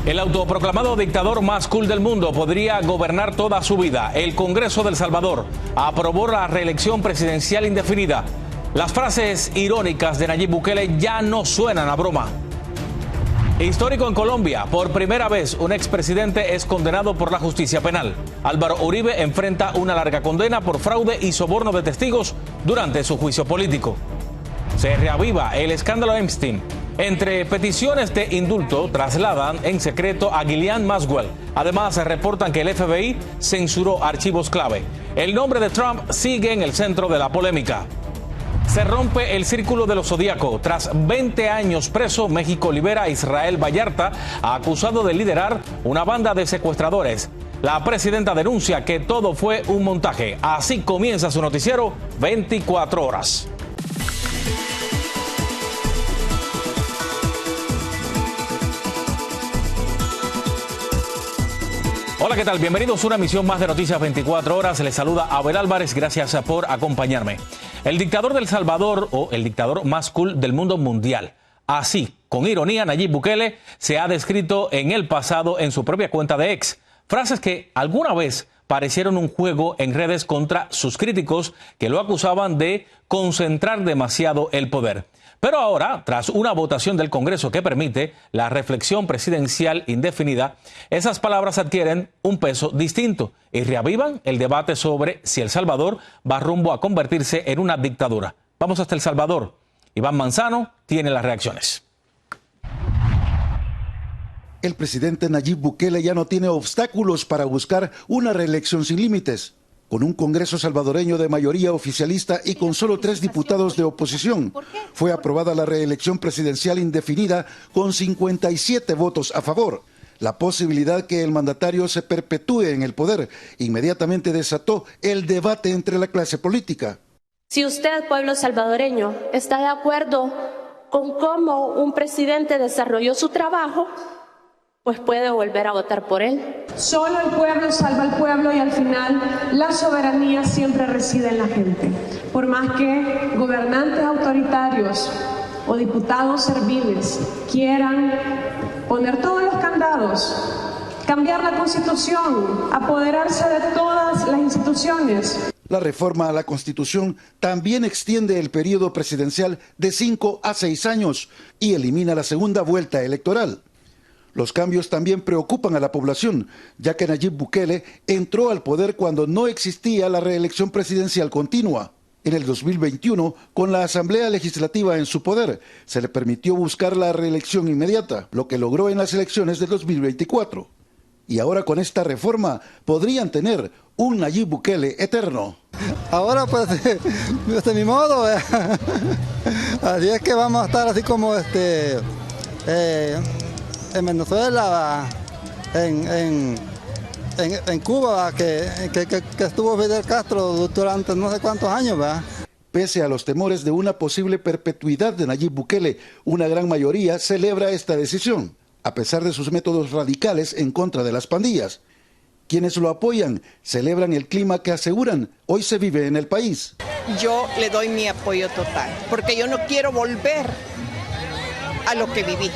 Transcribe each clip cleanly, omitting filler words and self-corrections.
El autoproclamado dictador más cool del mundo podría gobernar toda su vida. El Congreso de El Salvador aprobó la reelección presidencial indefinida. Las frases irónicas de Nayib Bukele ya no suenan a broma. Histórico en Colombia, por primera vez un expresidente es condenado por la justicia penal. Álvaro Uribe enfrenta una larga condena por fraude y soborno de testigos durante su juicio político. Se reaviva el escándalo Epstein. Entre peticiones de indulto, trasladan en secreto a Ghislaine Maxwell. Además, se reportan que el FBI censuró archivos clave. El nombre de Trump sigue en el centro de la polémica. Se rompe el círculo de lo zodíaco. Tras 20 años preso, México libera a Israel Vallarta, acusado de liderar una banda de secuestradores. La presidenta denuncia que todo fue un montaje. Así comienza su noticiero 24 horas. Hola, ¿qué tal? Bienvenidos a una emisión más de Noticias 24 horas. Les saluda Abel Álvarez. Gracias por acompañarme. El dictador de El Salvador, o el dictador más cool del mundo mundial. Así, con ironía, Nayib Bukele se ha descrito en el pasado en su propia cuenta de X. Frases que alguna vez parecieron un juego en redes contra sus críticos que lo acusaban de concentrar demasiado el poder. Pero ahora, tras una votación del Congreso que permite la reflexión presidencial indefinida, esas palabras adquieren un peso distinto y reavivan el debate sobre si El Salvador va rumbo a convertirse en una dictadura. Vamos hasta El Salvador. Iván Manzano tiene las reacciones. El presidente Nayib Bukele ya no tiene obstáculos para buscar una reelección sin límites. Con un Congreso salvadoreño de mayoría oficialista y con solo 3 diputados de oposición, fue aprobada la reelección presidencial indefinida con 57 votos a favor. La posibilidad que el mandatario se perpetúe en el poder inmediatamente desató el debate entre la clase política. Si usted, pueblo salvadoreño, está de acuerdo con cómo un presidente desarrolló su trabajo, pues puede volver a votar por él. Solo el pueblo salva al pueblo y al final la soberanía siempre reside en la gente. Por más que gobernantes autoritarios o diputados serviles quieran poner todos los candados, cambiar la Constitución, apoderarse de todas las instituciones. La reforma a la Constitución también extiende el periodo presidencial de 5 a 6 años y elimina la segunda vuelta electoral. Los cambios también preocupan a la población, ya que Nayib Bukele entró al poder cuando no existía la reelección presidencial continua. En el 2021, con la Asamblea Legislativa en su poder, se le permitió buscar la reelección inmediata, lo que logró en las elecciones de 2024. Y ahora con esta reforma podrían tener un Nayib Bukele eterno. Ahora pues, de mi modo, así es que vamos a estar así como en Venezuela, en Cuba, que estuvo Fidel Castro durante no sé cuántos años, ¿verdad? Pese a los temores de una posible perpetuidad de Nayib Bukele, una gran mayoría celebra esta decisión, a pesar de sus métodos radicales en contra de las pandillas. Quienes lo apoyan celebran el clima que aseguran hoy se vive en el país. Yo le doy mi apoyo total, porque yo no quiero volver a lo que viví,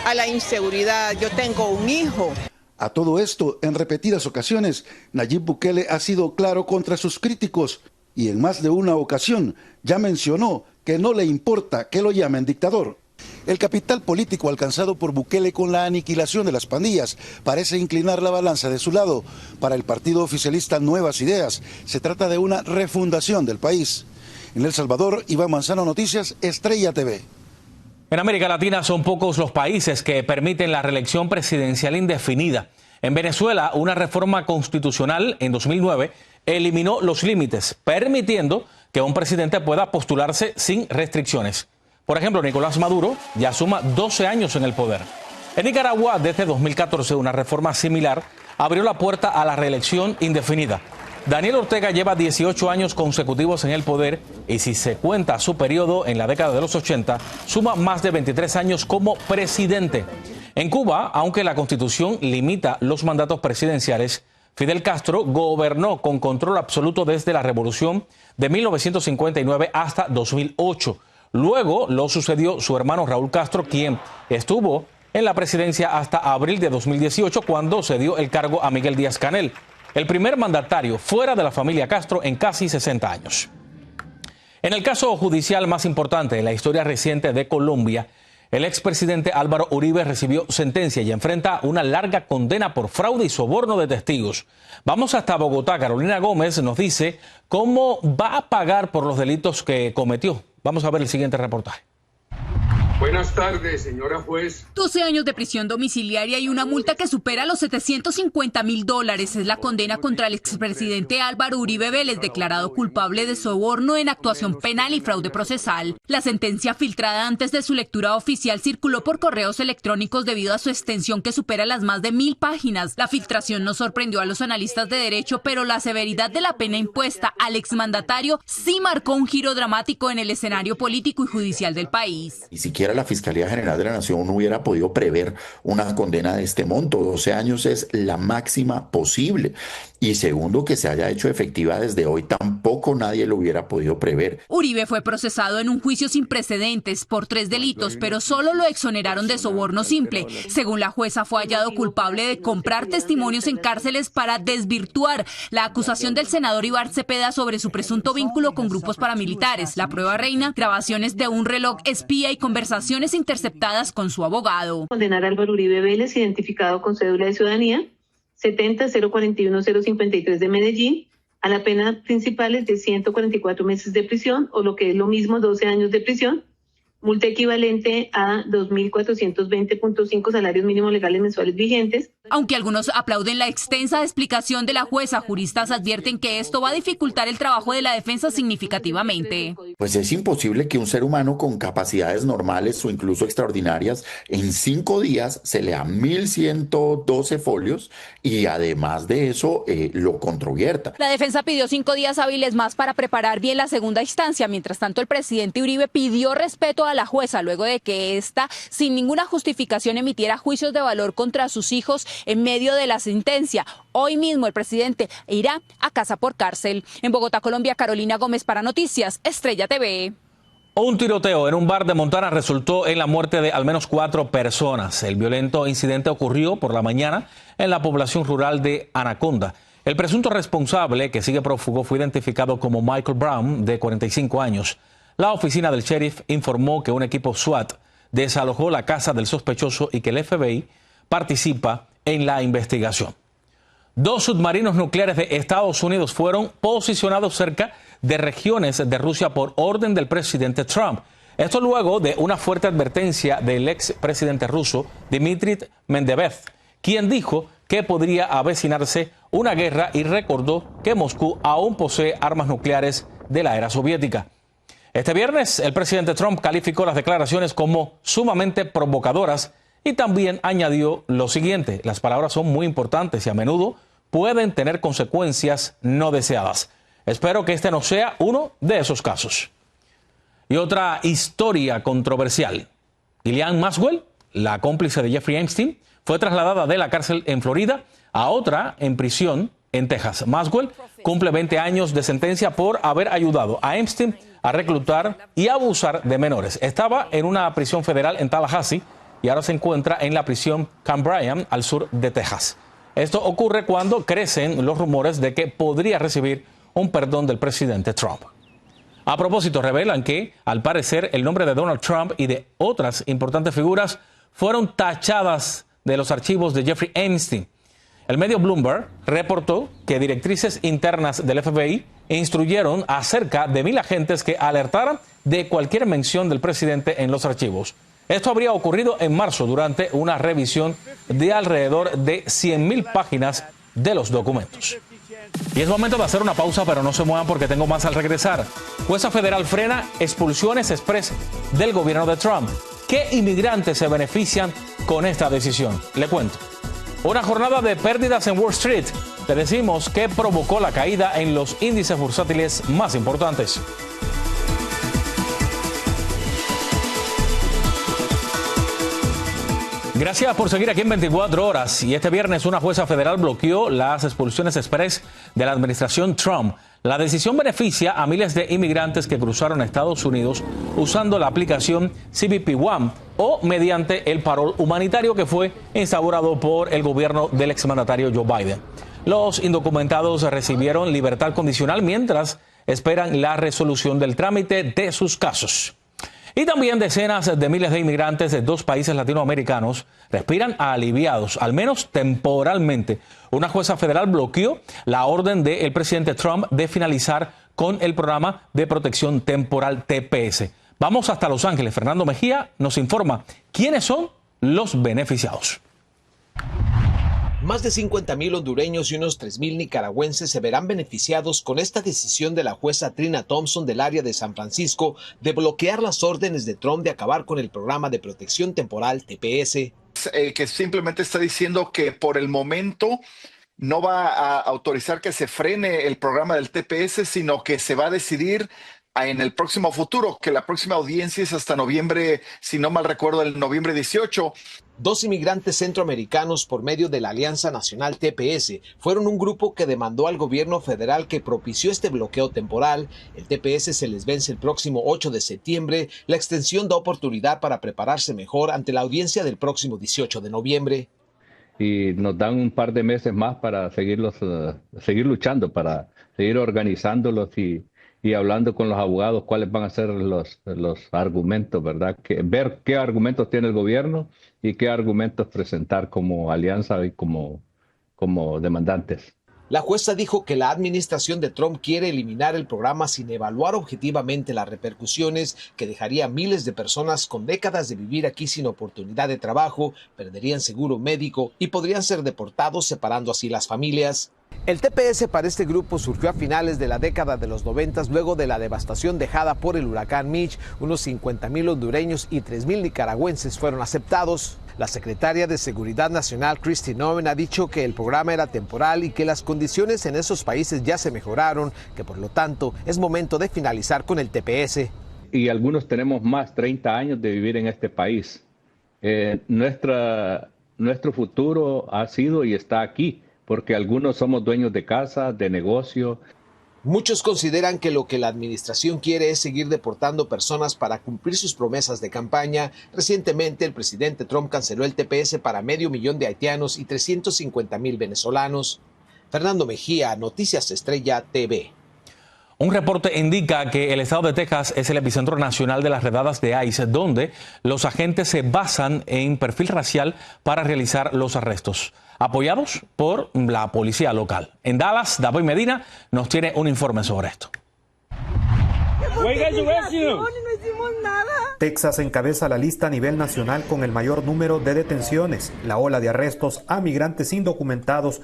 a la inseguridad. Yo tengo un hijo. A todo esto, en repetidas ocasiones, Nayib Bukele ha sido claro contra sus críticos y en más de una ocasión ya mencionó que no le importa que lo llamen dictador. El capital político alcanzado por Bukele con la aniquilación de las pandillas parece inclinar la balanza de su lado. Para el partido oficialista Nuevas Ideas, se trata de una refundación del país. En El Salvador, Iván Manzano, Noticias, Estrella TV. En América Latina son pocos los países que permiten la reelección presidencial indefinida. En Venezuela, una reforma constitucional en 2009 eliminó los límites, permitiendo que un presidente pueda postularse sin restricciones. Por ejemplo, Nicolás Maduro ya suma 12 años en el poder. En Nicaragua, desde 2014, una reforma similar abrió la puerta a la reelección indefinida. Daniel Ortega lleva 18 años consecutivos en el poder y si se cuenta su periodo en la década de los 80, suma más de 23 años como presidente. En Cuba, aunque la Constitución limita los mandatos presidenciales, Fidel Castro gobernó con control absoluto desde la Revolución de 1959 hasta 2008. Luego lo sucedió su hermano Raúl Castro, quien estuvo en la presidencia hasta abril de 2018, cuando se dio el cargo a Miguel Díaz-Canel, el primer mandatario fuera de la familia Castro en casi 60 años. En el caso judicial más importante de la historia reciente de Colombia, el expresidente Álvaro Uribe recibió sentencia y enfrenta una larga condena por fraude y soborno de testigos. Vamos hasta Bogotá. Carolina Gómez nos dice cómo va a pagar por los delitos que cometió. Vamos a ver el siguiente reportaje. Buenas tardes, señora juez. 12 años de prisión domiciliaria y una multa que supera los $750.000 es la condena contra el expresidente Álvaro Uribe Vélez, declarado culpable de soborno en actuación penal y fraude procesal. La sentencia filtrada antes de su lectura oficial circuló por correos electrónicos debido a su extensión que supera las más de 1000 páginas. La filtración no sorprendió a los analistas de derecho, pero la severidad de la pena impuesta al exmandatario sí marcó un giro dramático en el escenario político y judicial del país. Ni siquiera la Fiscalía General de la Nación no hubiera podido prever una condena de este monto. 12 años es la máxima posible. Y segundo, que se haya hecho efectiva desde hoy, tampoco nadie lo hubiera podido prever. Uribe fue procesado en un juicio sin precedentes por 3 delitos, pero solo lo exoneraron de soborno simple. Según la jueza, fue hallado culpable de comprar testimonios en cárceles para desvirtuar la acusación del senador Ibar Cepeda sobre su presunto vínculo con grupos paramilitares. La prueba reina, grabaciones de un reloj espía y conversaciones interceptadas con su abogado. Condenar a Álvaro Uribe Vélez, identificado con cédula de ciudadanía 70-041-053 de Medellín, a la pena principal es de 144 meses de prisión, o lo que es lo mismo, 12 años de prisión, multa equivalente a 2.420.5 salarios mínimos legales mensuales vigentes. Aunque algunos aplauden la extensa explicación de la jueza, juristas advierten que esto va a dificultar el trabajo de la defensa significativamente. Pues es imposible que un ser humano con capacidades normales o incluso extraordinarias en 5 días se lea 1.112 folios y además de eso lo controvierta. La defensa pidió 5 días hábiles más para preparar bien la segunda instancia. Mientras tanto, el presidente Uribe pidió respeto a la jueza luego de que ésta, sin ninguna justificación, emitiera juicios de valor contra sus hijos en medio de la sentencia. Hoy mismo el presidente irá a casa por cárcel. En Bogotá, Colombia, Carolina Gómez para Noticias Estrella TV. Un tiroteo en un bar de Montana resultó en la muerte de al menos 4 personas. El violento incidente ocurrió por la mañana en la población rural de Anaconda. El presunto responsable, que sigue prófugo, fue identificado como Michael Brown, de 45 años. La oficina del sheriff informó que un equipo SWAT desalojó la casa del sospechoso y que el FBI participa en la investigación. 2 submarinos nucleares de Estados Unidos fueron posicionados cerca de regiones de Rusia por orden del presidente Trump. Esto luego de una fuerte advertencia del expresidente ruso Dmitry Medvedev, quien dijo que podría avecinarse una guerra y recordó que Moscú aún posee armas nucleares de la era soviética. Este viernes, el presidente Trump calificó las declaraciones como sumamente provocadoras y también añadió lo siguiente: las palabras son muy importantes y a menudo pueden tener consecuencias no deseadas. Espero que este no sea uno de esos casos. Y otra historia controversial. Ghislaine Maxwell, la cómplice de Jeffrey Epstein, fue trasladada de la cárcel en Florida a otra en prisión en Texas. Maxwell cumple 20 años de sentencia por haber ayudado a Epstein a reclutar y abusar de menores. Estaba en una prisión federal en Tallahassee y ahora se encuentra en la prisión Camp Bryan, al sur de Texas. Esto ocurre cuando crecen los rumores de que podría recibir un perdón del presidente Trump. A propósito, revelan que, al parecer, el nombre de Donald Trump y de otras importantes figuras fueron tachadas de los archivos de Jeffrey Epstein. El medio Bloomberg reportó que directrices internas del FBI instruyeron a cerca de 1000 agentes que alertaran de cualquier mención del presidente en los archivos. Esto habría ocurrido en marzo durante una revisión de alrededor de 100.000 páginas de los documentos. Y es momento de hacer una pausa, pero no se muevan porque tengo más al regresar. Jueza federal frena expulsiones express del gobierno de Trump. ¿Qué inmigrantes se benefician con esta decisión? Le cuento. Una jornada de pérdidas en Wall Street. Le decimos qué provocó la caída en los índices bursátiles más importantes. Gracias por seguir aquí en 24 horas. Y este viernes una jueza federal bloqueó las expulsiones express de la administración Trump. La decisión beneficia a miles de inmigrantes que cruzaron a Estados Unidos usando la aplicación CBP One o mediante el parol humanitario que fue instaurado por el gobierno del exmandatario Joe Biden. Los indocumentados recibieron libertad condicional mientras esperan la resolución del trámite de sus casos. Y también decenas de miles de inmigrantes de 2 países latinoamericanos respiran aliviados, al menos temporalmente. Una jueza federal bloqueó la orden del presidente Trump de finalizar con el programa de protección temporal TPS. Vamos hasta Los Ángeles. Fernando Mejía nos informa quiénes son los beneficiados. Más de 50,000 hondureños y unos 3,000 nicaragüenses se verán beneficiados con esta decisión de la jueza Trina Thompson del área de San Francisco de bloquear las órdenes de Trump de acabar con el programa de protección temporal TPS. Que simplemente está diciendo que por el momento no va a autorizar que se frene el programa del TPS, sino que se va a decidir en el próximo futuro, que la próxima audiencia es hasta noviembre, si no mal recuerdo, el noviembre 18. 2 inmigrantes centroamericanos por medio de la Alianza Nacional TPS fueron un grupo que demandó al gobierno federal que propició este bloqueo temporal. El TPS se les vence el próximo 8 de septiembre. La extensión da oportunidad para prepararse mejor ante la audiencia del próximo 18 de noviembre. Y nos dan un par de meses más para seguir luchando, para seguir organizándolos y hablando con los abogados cuáles van a ser los argumentos, ¿verdad? Ver qué argumentos tiene el gobierno y qué argumentos presentar como alianza y como demandantes. La jueza dijo que la administración de Trump quiere eliminar el programa sin evaluar objetivamente las repercusiones que dejaría a miles de personas con décadas de vivir aquí sin oportunidad de trabajo, perderían seguro médico y podrían ser deportados, separando así las familias. El TPS para este grupo surgió a finales de la década de los 90 luego de la devastación dejada por el huracán Mitch. Unos 50,000 hondureños y 3,000 nicaragüenses fueron aceptados. La secretaria de Seguridad Nacional, Kristi Noem, ha dicho que el programa era temporal y que las condiciones en esos países ya se mejoraron, que por lo tanto es momento de finalizar con el TPS. Y algunos tenemos más 30 años de vivir en este país. Nuestro futuro ha sido y está aquí, porque algunos somos dueños de casa, de negocio. Muchos consideran que lo que la administración quiere es seguir deportando personas para cumplir sus promesas de campaña. Recientemente, el presidente Trump canceló el TPS para 500,000 de haitianos y 350,000 venezolanos. Fernando Mejía, Noticias Estrella TV. Un reporte indica que el estado de Texas es el epicentro nacional de las redadas de ICE, donde los agentes se basan en perfil racial para realizar los arrestos, apoyados por la policía local. En Dallas, David Medina nos tiene un informe sobre esto. Texas encabeza la lista a nivel nacional con el mayor número de detenciones, la ola de arrestos a migrantes indocumentados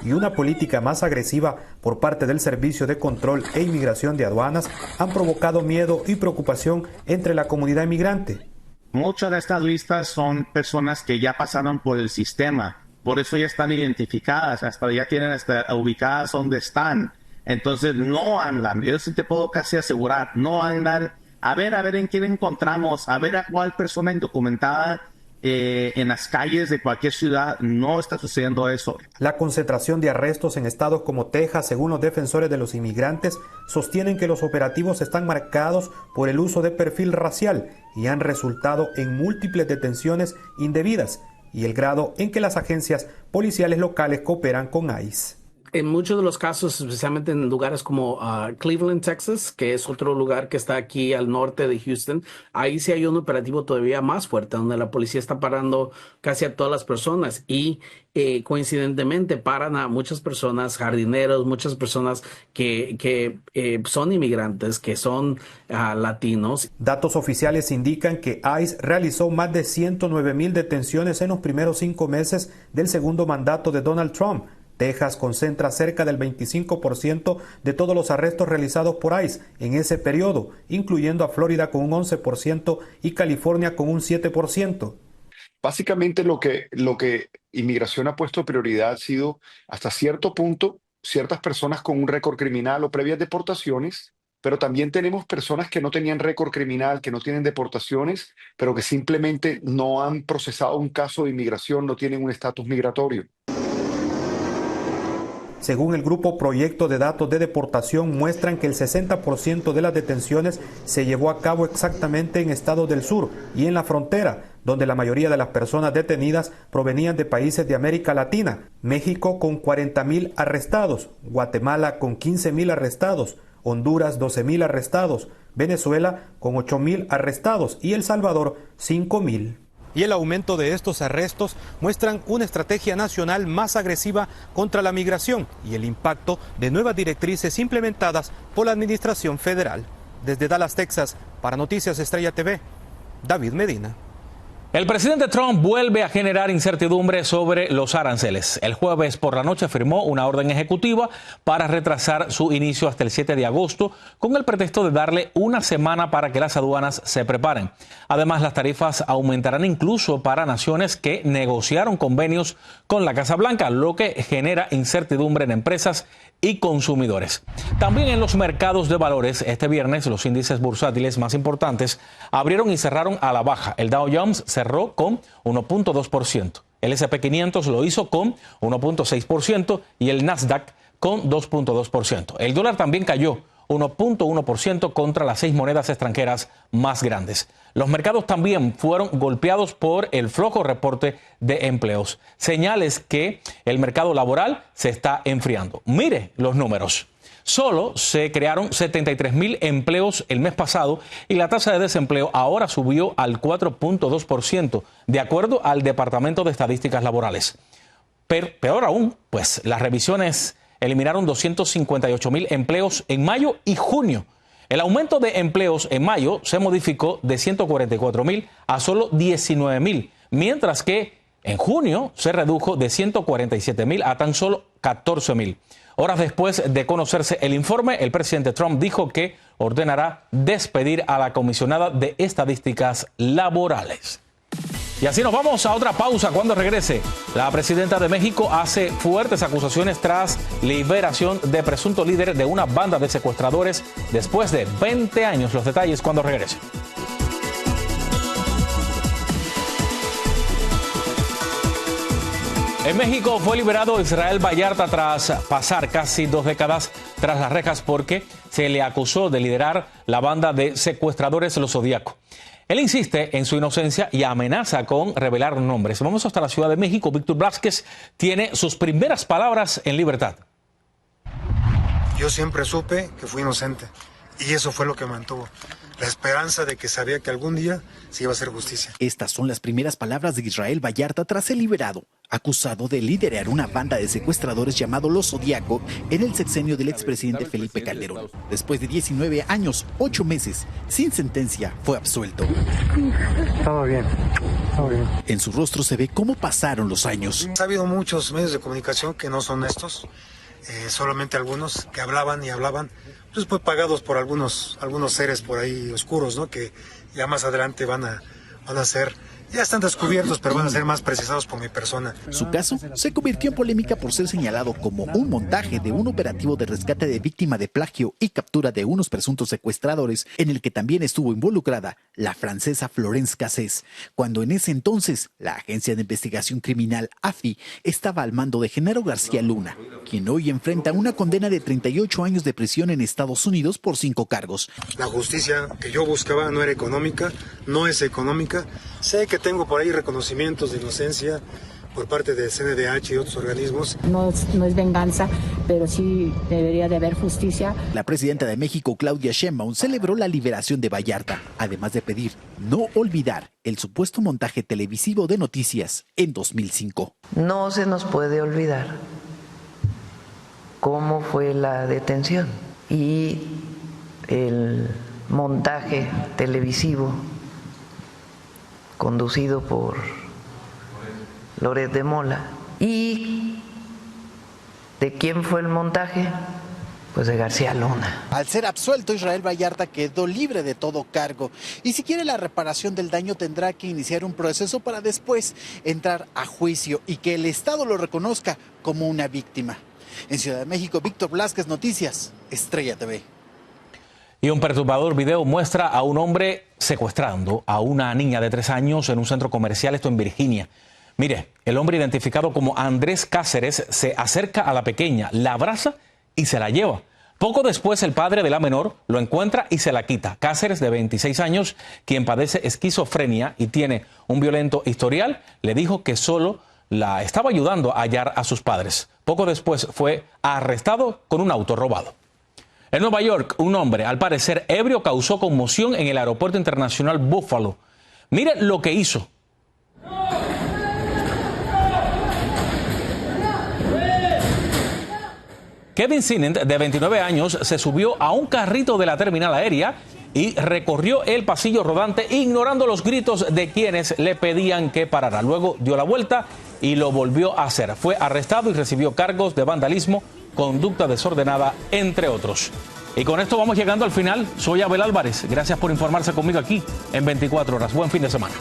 y una política más agresiva por parte del Servicio de Control e Inmigración de Aduanas han provocado miedo y preocupación entre la comunidad inmigrante. Muchas de estas listas son personas que ya pasaron por el sistema, por eso ya están identificadas, hasta ya tienen ubicadas donde están. Entonces no andan, yo sí te puedo casi asegurar, no andan a ver en quién encontramos, a ver a cuál persona indocumentada en las calles de cualquier ciudad. No está sucediendo eso. La concentración de arrestos en estados como Texas, según los defensores de los inmigrantes, sostienen que los operativos están marcados por el uso de perfil racial y han resultado en múltiples detenciones indebidas y el grado en que las agencias policiales locales cooperan con ICE. En muchos de los casos, especialmente en lugares como Cleveland, Texas, que es otro lugar que está aquí al norte de Houston, ahí sí hay un operativo todavía más fuerte, donde la policía está parando casi a todas las personas y coincidentemente paran a muchas personas, jardineros, muchas personas que son inmigrantes, que son latinos. Datos oficiales indican que ICE realizó más de 109,000 detenciones en los primeros 5 meses del segundo mandato de Donald Trump. Texas concentra cerca del 25% de todos los arrestos realizados por ICE en ese periodo, incluyendo a Florida con un 11% y California con un 7%. Básicamente lo que inmigración ha puesto prioridad ha sido, hasta cierto punto, ciertas personas con un récord criminal o previas deportaciones, pero también tenemos personas que no tenían récord criminal, que no tienen deportaciones, pero que simplemente no han procesado un caso de inmigración, no tienen un estatus migratorio. Según el grupo Proyecto de Datos de Deportación, muestran que el 60% de las detenciones se llevó a cabo exactamente en estados del sur y en la frontera, donde la mayoría de las personas detenidas provenían de países de América Latina. México con 40,000 arrestados, Guatemala con 15,000 arrestados, Honduras 12,000 arrestados, Venezuela con 8,000 arrestados y El Salvador 5,000. Y el aumento de estos arrestos muestran una estrategia nacional más agresiva contra la migración y el impacto de nuevas directrices implementadas por la Administración Federal. Desde Dallas, Texas, para Noticias Estrella TV, David Medina. El presidente Trump vuelve a generar incertidumbre sobre los aranceles. El jueves por la noche firmó una orden ejecutiva para retrasar su inicio hasta el 7 de agosto con el pretexto de darle una semana para que las aduanas se preparen. Además, las tarifas aumentarán incluso para naciones que negociaron convenios con la Casa Blanca, lo que genera incertidumbre en empresas y consumidores. También en los mercados de valores, este viernes los índices bursátiles más importantes abrieron y cerraron a la baja. El Dow Jones cerró con 1.2%. El S&P 500 lo hizo con 1.6% y el Nasdaq con 2.2%. El dólar también cayó 1.1% contra las 6 monedas extranjeras más grandes. Los mercados también fueron golpeados por el flojo reporte de empleos, señales que el mercado laboral se está enfriando. Mire los números. Solo se crearon 73,000 empleos el mes pasado y la tasa de desempleo ahora subió al 4.2%, de acuerdo al Departamento de Estadísticas Laborales. Pero peor aún, pues las revisiones eliminaron 258,000 empleos en mayo y junio. El aumento de empleos en mayo se modificó de 144,000 a solo 19,000, mientras que en junio se redujo de 147,000 a tan solo 14,000. Horas después de conocerse el informe, el presidente Trump dijo que ordenará despedir a la comisionada de Estadísticas Laborales. Y así nos vamos a otra pausa. Cuando regrese, la presidenta de México hace fuertes acusaciones tras liberación de presunto líder de una banda de secuestradores después de 20 años. Los detalles cuando regrese. En México fue liberado Israel Vallarta tras pasar casi 2 décadas tras las rejas porque se le acusó de liderar la banda de secuestradores Los Zodíaco. Él insiste en su inocencia y amenaza con revelar nombres. Vamos hasta la Ciudad de México. Víctor Blázquez tiene sus primeras palabras en libertad. Yo siempre supe que fui inocente y eso fue lo que me mantuvo. La esperanza de que sabía que algún día se iba a hacer justicia. Estas son las primeras palabras de Israel Vallarta tras ser liberado, acusado de liderar una banda de secuestradores llamado Los Zodíaco en el sexenio del expresidente Felipe Calderón. Después de 19 años, 8 meses, sin sentencia, fue absuelto. Todo bien, todo bien. En su rostro se ve cómo pasaron los años. Ha habido muchos medios de comunicación que no son estos, solamente algunos que hablaban y hablaban, pues pagados por algunos seres por ahí oscuros, ¿no? Que ya más adelante van a ser, ya están descubiertos, pero van a ser más precisados por mi persona. Su caso se convirtió en polémica por ser señalado como un montaje de un operativo de rescate de víctima de plagio y captura de unos presuntos secuestradores, en el que también estuvo involucrada la francesa Florence Cassés, cuando en ese entonces la Agencia de Investigación Criminal AFI estaba al mando de Genaro García Luna, quien hoy enfrenta una condena de 38 años de prisión en Estados Unidos por 5 cargos. La justicia que yo buscaba no era económica, no es económica. Sé que tengo por ahí reconocimientos de inocencia por parte de CNDH y otros organismos. No es venganza, pero sí debería de haber justicia. La presidenta de México, Claudia Sheinbaum, celebró la liberación de Vallarta, además de pedir no olvidar el supuesto montaje televisivo de noticias en 2005. No se nos puede olvidar cómo fue la detención y el montaje televisivo conducido por Loret de Mola. ¿Y de quién fue el montaje? Pues de García Luna. Al ser absuelto, Israel Vallarta quedó libre de todo cargo y si quiere la reparación del daño tendrá que iniciar un proceso para después entrar a juicio y que el Estado lo reconozca como una víctima. En Ciudad de México, Víctor Blázquez, Noticias Estrella TV. Y un perturbador video muestra a un hombre secuestrando a una niña de 3 años en un centro comercial, esto en Virginia. Mire, el hombre identificado como Andrés Cáceres se acerca a la pequeña, la abraza y se la lleva. Poco después, el padre de la menor lo encuentra y se la quita. Cáceres, de 26 años, quien padece esquizofrenia y tiene un violento historial, le dijo que solo la estaba ayudando a hallar a sus padres. Poco después fue arrestado con un auto robado. En Nueva York, un hombre, al parecer ebrio, causó conmoción en el aeropuerto internacional Buffalo. Mire lo que hizo. Kevin Sinnent, de 29 años, se subió a un carrito de la terminal aérea y recorrió el pasillo rodante ignorando los gritos de quienes le pedían que parara. Luego dio la vuelta y lo volvió a hacer. Fue arrestado y recibió cargos de vandalismo, conducta desordenada, entre otros. Y con esto vamos llegando al final. Soy Abel Álvarez. Gracias por informarse conmigo aquí en 24 horas. Buen fin de semana.